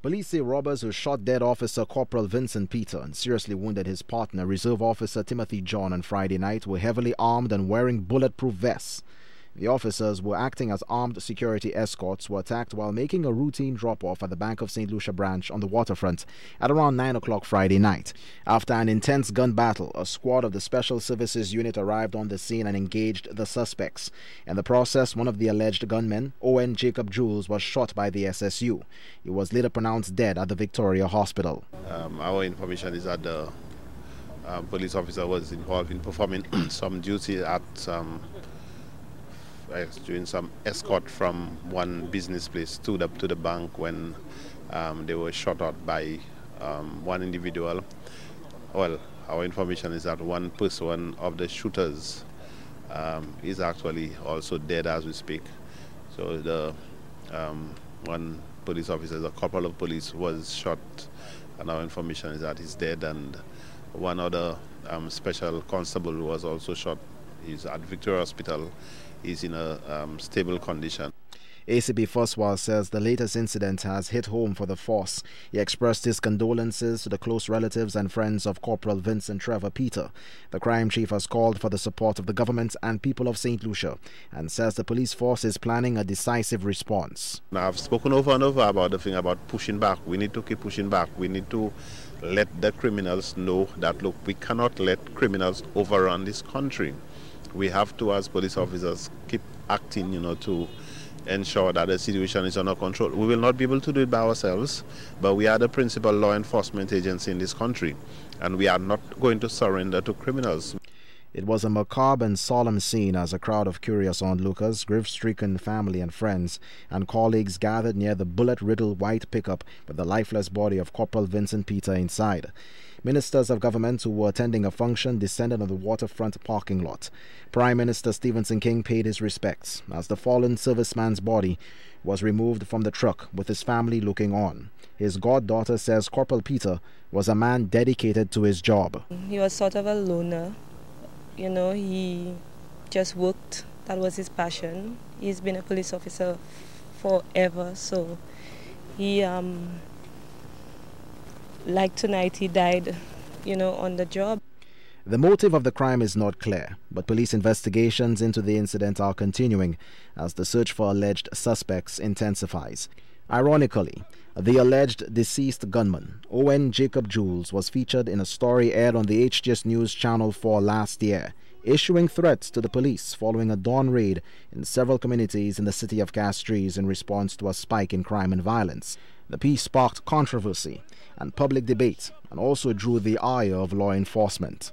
Police say robbers who shot dead Officer Corporal Vincent Peter and seriously wounded his partner, Reserve Officer Timothy John, on Friday night were heavily armed and wearing bulletproof vests. The officers were acting as armed security escorts were attacked while making a routine drop-off at the Bank of St. Lucia branch on the waterfront at around 9 o'clock Friday night. After an intense gun battle, a squad of the Special Services Unit arrived on the scene and engaged the suspects. In the process, one of the alleged gunmen, Owen Jacob Jules, was shot by the SSU. He was later pronounced dead at the Victoria Hospital. Our information is that the police officer was involved in performing some duty at doing some escort from one business place to the bank when they were shot at by one individual. Well, our information is that one person of the shooters is actually also dead as we speak. So the one police officer, the corporal of police, was shot, and our information is that he's dead, and one other special constable was also shot. He's at Victoria Hospital. Is in a stable condition. ACP Foswell says the latest incident has hit home for the force. He expressed his condolences to the close relatives and friends of Corporal Vincent Trevor Peter. The crime chief has called for the support of the government and people of St. Lucia and says the police force is planning a decisive response. Now, I've spoken over and over about the thing about pushing back. We need to keep pushing back. We need to let the criminals know that, look, we cannot let criminals overrun this country. We have to, as police officers, keep acting, to ensure that the situation is under control. We will not be able to do it by ourselves, but we are the principal law enforcement agency in this country, and we are not going to surrender to criminals. It was a macabre and solemn scene as a crowd of curious onlookers, grief-stricken family and friends, and colleagues gathered near the bullet-riddled white pickup with the lifeless body of Corporal Vincent Peter inside. Ministers of government who were attending a function descended on the waterfront parking lot. Prime Minister Stephenson King paid his respects as the fallen serviceman's body was removed from the truck with his family looking on. His goddaughter says Corporal Peter was a man dedicated to his job. He was sort of a loner. He just worked. That was his passion. He's been a police officer forever, so he like tonight, he died, on the job. The motive of the crime is not clear, but police investigations into the incident are continuing as the search for alleged suspects intensifies. Ironically, the alleged deceased gunman, Owen Jacob Jules, was featured in a story aired on the HGS News Channel 4 last year, issuing threats to the police following a dawn raid in several communities in the city of Castries in response to a spike in crime and violence. The piece sparked controversy and public debate and also drew the ire of law enforcement.